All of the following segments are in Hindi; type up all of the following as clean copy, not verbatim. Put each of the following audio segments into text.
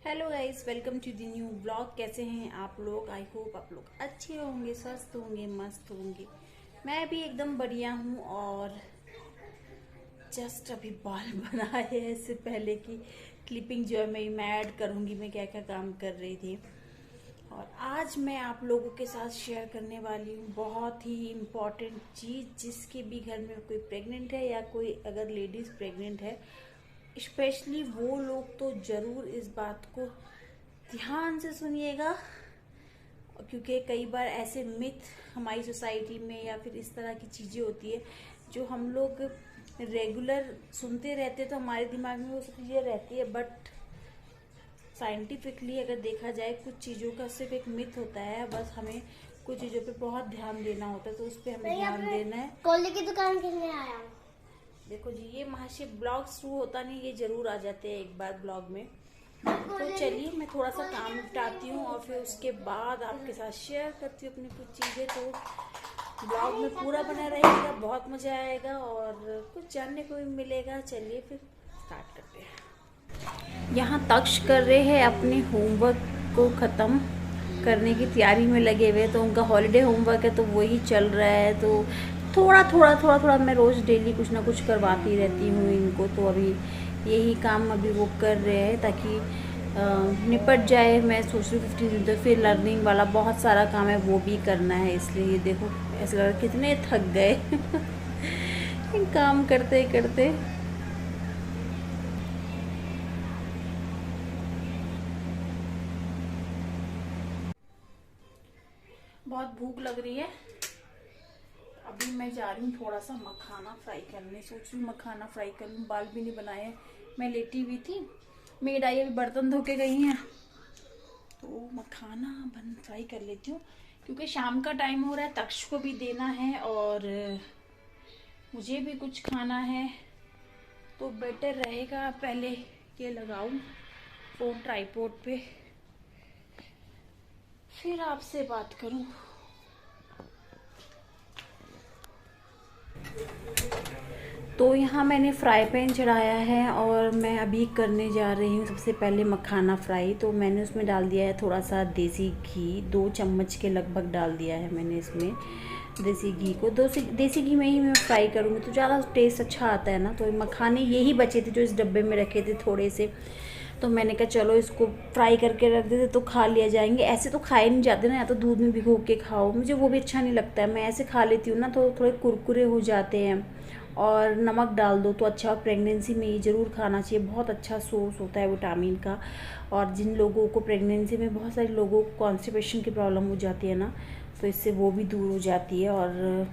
Hello guys, welcome to the new blog. कैसे हैं आप लोग? आई होप आप लोग अच्छे होंगे, स्वस्थ होंगे, मस्त होंगे। मैं भी एकदम बढ़िया हूँ। और जस्ट अभी बाल बनाए हैं, इससे पहले की क्लिपिंग जो है मैं ऐड करूँगी मैं क्या क्या काम कर रही थी। और आज मैं आप लोगों के साथ शेयर करने वाली हूँ बहुत ही इम्पोर्टेंट चीज़, जिसके भी घर में कोई प्रेग्नेंट है या कोई अगर लेडीज़ प्रेग्नेंट है, स्पेशली वो लोग तो ज़रूर इस बात को ध्यान से सुनिएगा। क्योंकि कई बार ऐसे मिथ हमारी सोसाइटी में या फिर इस तरह की चीज़ें होती है जो हम लोग रेगुलर सुनते रहते हैं, तो हमारे दिमाग में वो सब चीज़ें रहती है। बट साइंटिफिकली अगर देखा जाए, कुछ चीज़ों का सिर्फ एक मिथ होता है। बस हमें कुछ चीज़ों पे बहुत ध्यान देना होता है, तो उस पर हमें ध्यान देना है। कोले की दुकान किसने आया? देखो जी, ये महाशिव ब्लॉग शुरू होता नहीं, ये जरूर आ जाते हैं एक बार ब्लॉग में। तो चलिए मैं थोड़ा सा काम निपटाती हूँ और फिर उसके बाद आपके साथ शेयर करती हूँ अपनी कुछ चीज़ें। तो ब्लॉग में पूरा बना रहेगा, बहुत मजा आएगा और कुछ जानने को भी मिलेगा। चलिए फिर स्टार्ट करते हैं। यहाँ तक्ष कर रहे हैं अपने होमवर्क को ख़त्म करने की तैयारी में लगे हुए, तो उनका हॉलीडे होमवर्क है तो वही चल रहा है। तो थोड़ा थोड़ा मैं रोज़ डेली कुछ ना कुछ करवाती रहती हूँ इनको। तो अभी यही काम अभी वो कर रहे हैं ताकि निपट जाए। मैं सोच रही हूँ 15 दिन तो फिर लर्निंग वाला बहुत सारा काम है, वो भी करना है। इसलिए ये देखो ऐसा लग रहा कितने थक गए काम करते करते। बहुत भूख लग रही है। अभी मैं जा रही हूँ थोड़ा सा मखाना फ्राई करने। सोच रही हूँ मखाना फ्राई कर लूँ, बाल भी नहीं बनाए। मैं लेटी हुई थी, मेड आई अभी बर्तन धो के गई हैं, तो मखाना बन फ्राई कर लेती हूँ। क्योंकि शाम का टाइम हो रहा है, तक्ष को भी देना है और मुझे भी कुछ खाना है। तो बेटर रहेगा पहले ये लगाऊं फ़ोन ट्राइपॉड पे, फिर आपसे बात करूं। तो यहाँ मैंने फ्राई पैन चढ़ाया है और मैं अभी करने जा रही हूँ सबसे पहले मखाना फ्राई। तो मैंने उसमें डाल दिया है थोड़ा सा देसी घी, 2 चम्मच के लगभग डाल दिया है मैंने इसमें देसी घी को। देसी घी में ही मैं फ्राई करूँगी तो ज़्यादा टेस्ट अच्छा आता है ना। तो मखाने यही बचे थे जो इस डब्बे में रखे थे थोड़े से, तो मैंने कहा चलो इसको फ्राई करके रख देते तो खा लिया जाएंगे। ऐसे तो खाए नहीं जाते ना, या तो दूध में भिगो के खाओ, मुझे वो भी अच्छा नहीं लगता है। मैं ऐसे खा लेती हूँ ना, तो थोड़े कुरकुरे हो जाते हैं। और नमक डाल दो तो अच्छा। प्रेगनेंसी में ये ज़रूर खाना चाहिए, बहुत अच्छा सोर्स होता है विटामिन का। और जिन लोगों को प्रेगनेंसी में बहुत सारे लोगों को कॉन्स्टिपेशन की प्रॉब्लम हो जाती है ना, तो इससे वो भी दूर हो जाती है और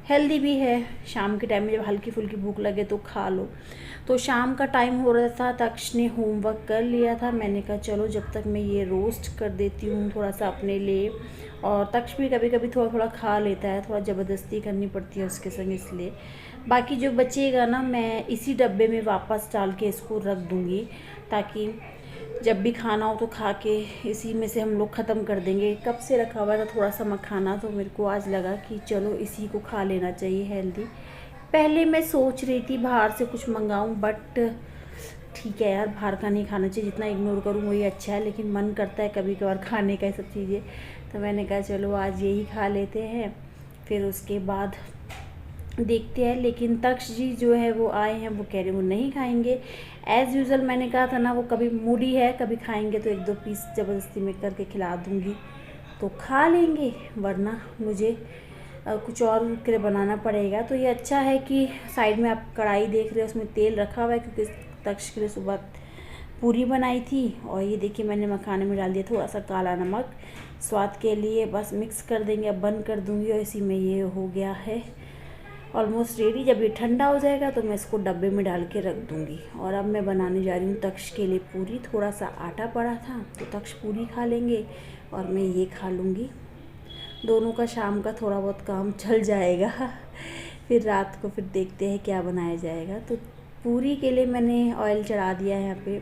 हेल्दी भी है। शाम के टाइम में जब हल्की फुल्की भूख लगे तो खा लो। तो शाम का टाइम हो रहा था, तक्ष ने होमवर्क कर लिया था। मैंने कहा चलो जब तक मैं ये रोस्ट कर देती हूँ थोड़ा सा अपने लिए। और तक्ष भी कभी कभी थोड़ा थोड़ा खा लेता है, थोड़ा ज़बरदस्ती करनी पड़ती है उसके संग, इसलिए। बाकी जो बचेगा ना, मैं इसी डब्बे में वापस डाल के इसको रख दूँगी, ताकि जब भी खाना हो तो खा के इसी में से हम लोग ख़त्म कर देंगे। कब से रखा हुआ था थोड़ा सा मखाना, तो मेरे को आज लगा कि चलो इसी को खा लेना चाहिए, हेल्दी। पहले मैं सोच रही थी बाहर से कुछ मंगाऊं, बट ठीक है यार, बाहर का नहीं खाना चाहिए, जितना इग्नोर करूँ वही अच्छा है। लेकिन मन करता है कभी कभार खाने का ये सब चीज़ें, तो मैंने कहा चलो आज यही खा लेते हैं, फिर उसके बाद देखते हैं। लेकिन तक्ष जी जो है वो आए हैं, वो कह रहे वो नहीं खाएंगे। एज़ यूज़ुअल मैंने कहा था ना, वो कभी मूडी है, कभी खाएंगे तो 1-2 पीस ज़बरदस्ती में करके खिला दूँगी तो खा लेंगे, वरना मुझे कुछ और के लिए बनाना पड़ेगा। तो ये अच्छा है कि साइड में आप कढ़ाई देख रहे हो, उसमें तेल रखा हुआ है, क्योंकि तक्ष के लिए सुबह पूरी बनाई थी। और ये देखिए मैंने मखाने में डाल दिया थोड़ा सा काला नमक स्वाद के लिए। बस मिक्स कर देंगे, अब बंद कर दूँगी और इसी में ये हो गया है ऑलमोस्ट रेडी। जब ये ठंडा हो जाएगा तो मैं इसको डब्बे में डाल के रख दूँगी। और अब मैं बनाने जा रही हूँ तक्ष के लिए पूरी। थोड़ा सा आटा पड़ा था तो तक्ष पूरी खा लेंगे और मैं ये खा लूँगी। दोनों का शाम का थोड़ा बहुत काम चल जाएगा फिर रात को फिर देखते हैं क्या बनाया जाएगा। तो पूरी के लिए मैंने ऑयल चढ़ा दिया है यहाँ पे,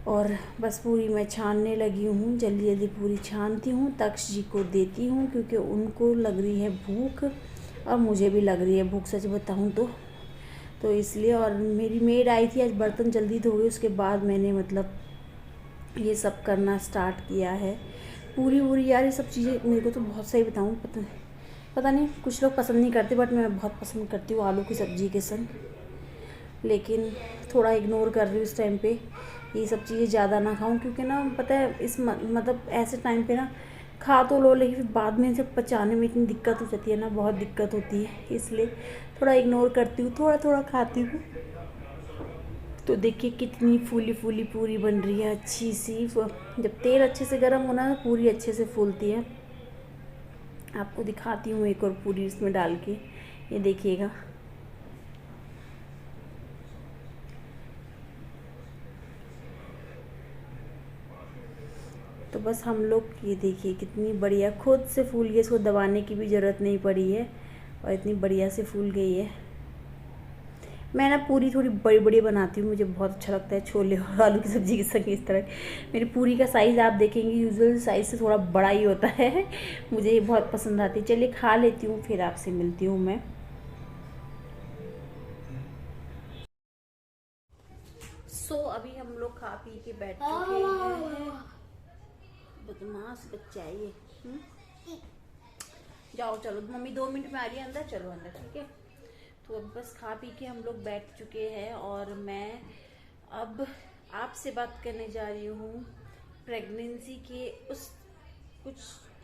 और बस पूरी मैं छानने लगी हूँ। जल्दी जल्दी पूरी छानती हूँ, तक्ष जी को देती हूँ क्योंकि उनको लग रही है भूख और मुझे भी लग रही है भूख, सच बताऊँ तो इसलिए। और मेरी मेड आई थी आज, बर्तन जल्दी धो गई, उसके बाद मैंने मतलब ये सब करना स्टार्ट किया है। पूरी पूरी यार ये सब चीज़ें मेरे को तो बहुत सही बताऊँ, पता नहीं कुछ लोग पसंद नहीं करते, बट मैं बहुत पसंद करती हूँ आलू की सब्ज़ी के संग। लेकिन थोड़ा इग्नोर कर रही हूँ इस टाइम पे, ये सब चीज़ें ज़्यादा ना खाऊं, क्योंकि ना पता है इस मतलब ऐसे टाइम पे ना खा तो लो, लेकिन फिर बाद में इसे पचाने में इतनी दिक्कत हो जाती है ना, बहुत दिक्कत होती है, इसलिए थोड़ा इग्नोर करती हूँ, थोड़ा थोड़ा खाती हूँ। तो देखिए कितनी फूली फूली पूरी बन रही है, अच्छी सी। जब तेल अच्छे से गर्म होना तो पूरी अच्छे से फूलती है। आपको दिखाती हूँ एक और पूरी इसमें डाल के, ये देखिएगा। तो बस हम लोग ये देखिए कितनी बढ़िया खुद से फूल गई, इसको दबाने की भी ज़रूरत नहीं पड़ी है और इतनी बढ़िया से फूल गई है। मैं ना पूरी थोड़ी बड़ी बड़ी बनाती हूँ, मुझे बहुत अच्छा लगता है छोले और आलू की सब्ज़ी के संग इस तरह। मेरी पूरी का साइज़ आप देखेंगे यूजुअल साइज़ से थोड़ा बड़ा ही होता है। मुझे ये बहुत पसंद आती है। चलिए खा लेती हूँ, फिर आपसे मिलती हूँ मैं। अभी हम लोग खा पी के बैठ चुके हैं। बदमाश बच्चा है ये। जाओ चलो, मम्मी 2 मिनट में आ रही है, अंदर चलो अंदर, ठीक है। तो अब बस खा पी के हम लोग बैठ चुके हैं और मैं अब आपसे बात करने जा रही हूँ प्रेगनेंसी के उस कुछ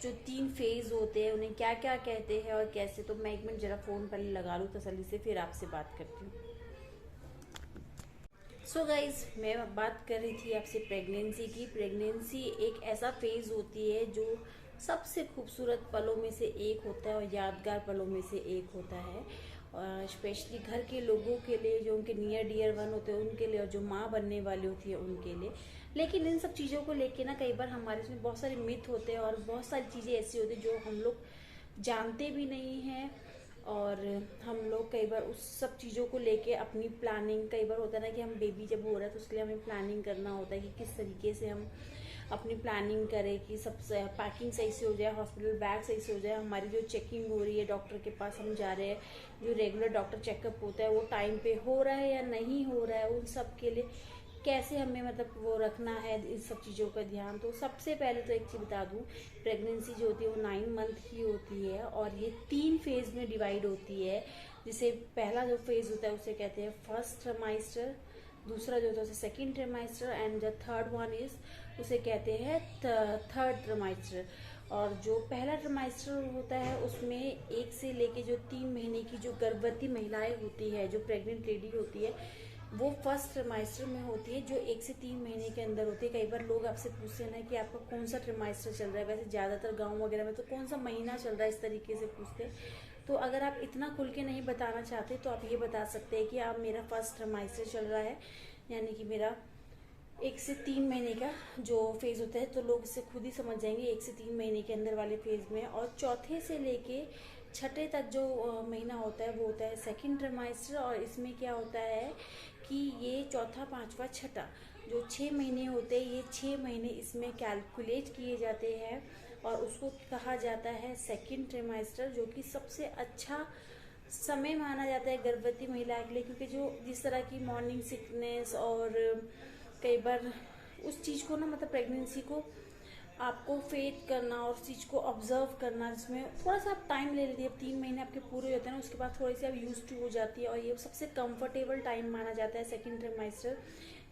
जो 3 फेज होते हैं उन्हें क्या क्या कहते हैं और कैसे। तो मैं 1 मिनट जरा फ़ोन पहले लगा लूँ तसल्ली से, फिर आपसे बात करती हूँ। गाइज मैं बात कर रही थी आपसे प्रेगनेंसी की। प्रेगनेंसी एक ऐसा फेज होती है जो सबसे खूबसूरत पलों में से एक होता है और यादगार पलों में से एक होता है, और स्पेशली घर के लोगों के लिए, जो उनके नियर डियर वन होते हैं उनके लिए, और जो माँ बनने वाली होती है उनके लिए। लेकिन इन सब चीज़ों को लेके ना कई बार हमारे इसमें बहुत सारे मिथ होते हैं और बहुत सारी चीज़ें ऐसी होती है जो हम लोग जानते भी नहीं हैं। और हम लोग कई बार उस सब चीज़ों को लेके अपनी प्लानिंग, कई बार होता है ना कि हम बेबी जब हो रहा है तो उसके लिए हमें प्लानिंग करना होता है कि किस तरीके से हम अपनी प्लानिंग करें कि सब पैकिंग सही से हो जाए, हॉस्पिटल बैग सही से हो जाए, हमारी जो चेकिंग हो रही है, डॉक्टर के पास हम जा रहे हैं, जो रेगुलर डॉक्टर चेकअप होता है वो टाइम पे हो रहा है या नहीं हो रहा है, उन सब के लिए कैसे हमें मतलब वो रखना है इन सब चीज़ों का ध्यान। तो सबसे पहले तो एक चीज़ बता दूं, प्रेगनेंसी जो होती है वो 9 मंथ की होती है और ये 3 फेज में डिवाइड होती है। जिसे पहला जो फेज होता है उसे कहते हैं फर्स्ट ट्राइमेस्टर, दूसरा जो होता है उसे second trimester, and the third one is उसे कहते हैं थर्ड ट्राइमेस्टर। और जो पहला ट्राइमेस्टर होता है उसमें 1 से लेके जो 3 महीने की जो गर्भवती महिलाएं होती है, जो प्रेग्नेंट लेडी होती है, वो फर्स्ट ट्राइमेस्टर में होती है, जो 1 से 3 महीने के अंदर होती है। कई बार लोग आपसे पूछते हैं ना कि आपका कौन सा ट्राइमेस्टर चल रहा है, वैसे ज़्यादातर गाँव वगैरह में तो कौन सा महीना चल रहा है इस तरीके से पूछते हैं। तो अगर आप इतना खुल के नहीं बताना चाहते तो आप ये बता सकते हैं कि आप मेरा फर्स्ट ट्राइमेस्टर चल रहा है, यानी कि मेरा 1 से 3 महीने का जो फेज होता है। तो लोग इससे खुद ही समझ जाएंगे 1 से 3 महीने के अंदर वाले फेज में। और चौथे से लेके छठे तक जो महीना होता है वो होता है सेकंड ट्राइमेस्टर। और इसमें क्या होता है कि ये चौथा, पांचवा, छठा जो 6 महीने होते हैं, ये 6 महीने इसमें कैलकुलेट किए जाते हैं और उसको कहा जाता है सेकंड ट्राइमेस्टर, जो कि सबसे अच्छा समय माना जाता है गर्भवती महिला के लिए। क्योंकि जो जिस तरह की मॉर्निंग सिकनेस और कई बार उस चीज़ को ना, मतलब प्रेगनेंसी को आपको फेथ करना और उस चीज़ को ऑब्जर्व करना, जिसमें थोड़ा सा आप टाइम ले लेती है। अब 3 महीने आपके पूरे होते हैं ना, उसके बाद थोड़ी सी आप यूज टू हो जाती है और ये सबसे कंफर्टेबल टाइम माना जाता है सेकंड ट्राइमेस्टर,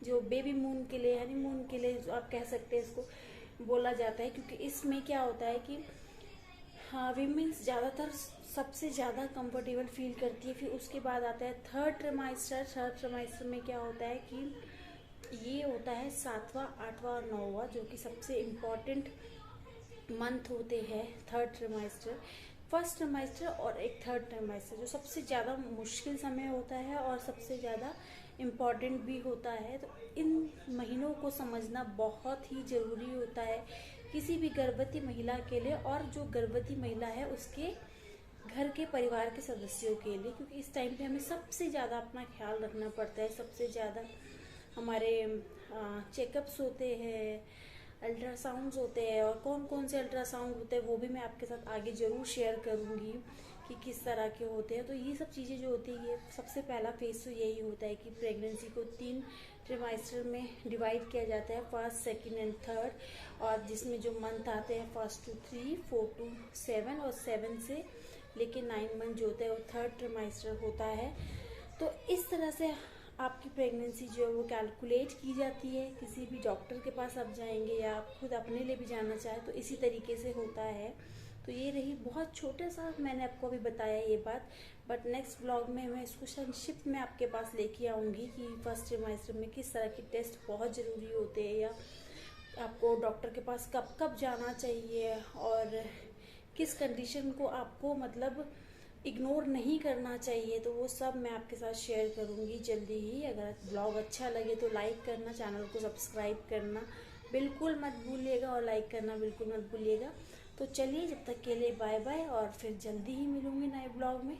जो बेबी मून के लिए, हनी मून के लिए आप कह सकते हैं इसको, बोला जाता है। क्योंकि इसमें क्या होता है कि हाँ वीमेंस ज़्यादातर सबसे ज़्यादा कंफर्टेबल फील करती है। फिर उसके बाद आता है थर्ड ट्राइमेस्टर। थर्ड ट्राइमेस्टर में क्या होता है कि ये होता है 7वां, 8वां और 9वां, जो कि सबसे इम्पॉर्टेंट मंथ होते हैं थर्ड ट्राइमेस्टर। फर्स्ट ट्राइमेस्टर और एक थर्ड ट्राइमेस्टर जो सबसे ज़्यादा मुश्किल समय होता है और सबसे ज़्यादा इम्पॉर्टेंट भी होता है। तो इन महीनों को समझना बहुत ही ज़रूरी होता है किसी भी गर्भवती महिला के लिए, और जो गर्भवती महिला है उसके घर के परिवार के सदस्यों के लिए। क्योंकि इस टाइम पे हमें सबसे ज़्यादा अपना ख्याल रखना पड़ता है, सबसे ज़्यादा हमारे चेकअप्स होते हैं, अल्ट्रासाउंड्स होते हैं, और कौन कौन से अल्ट्रासाउंड होते हैं वो भी मैं आपके साथ आगे ज़रूर शेयर करूँगी कि किस तरह के होते हैं। तो ये सब चीज़ें जो होती है, ये सबसे पहला फेज तो यही होता है कि प्रेगनेंसी को 3 ट्रिमाइस्टर में डिवाइड किया जाता है, फर्स्ट, सेकंड एंड थर्ड, और जिसमें जो मंथ आते हैं 1 to 3, 4 to 7 और 7 से लेके 9 मंथ जो होता है वो थर्ड ट्रिमाइस्टर होता है। तो इस तरह से आपकी प्रेगनेंसी जो है वो कैलकुलेट की जाती है। किसी भी डॉक्टर के पास आप जाएंगे या आप खुद अपने लिए भी जानना चाहें तो इसी तरीके से होता है। तो ये रही बहुत छोटा सा मैंने आपको अभी बताया ये बात, बट नेक्स्ट ब्लॉग में मैं इसको संक्षिप्त में आपके पास लेके आऊँगी कि फर्स्ट ट्रिमाइस्टर में किस तरह के टेस्ट बहुत ज़रूरी होते हैं, या आपको डॉक्टर के पास कब कब जाना चाहिए, और किस कंडीशन को आपको मतलब इग्नोर नहीं करना चाहिए। तो वो सब मैं आपके साथ शेयर करूँगी जल्दी ही। अगर ब्लॉग अच्छा लगे तो लाइक करना, चैनल को सब्सक्राइब करना बिल्कुल मत भूलिएगा, और लाइक करना बिल्कुल मत भूलिएगा। तो चलिए जब तक के लिए बाय बाय, और फिर जल्दी ही मिलूँगी नए ब्लॉग में।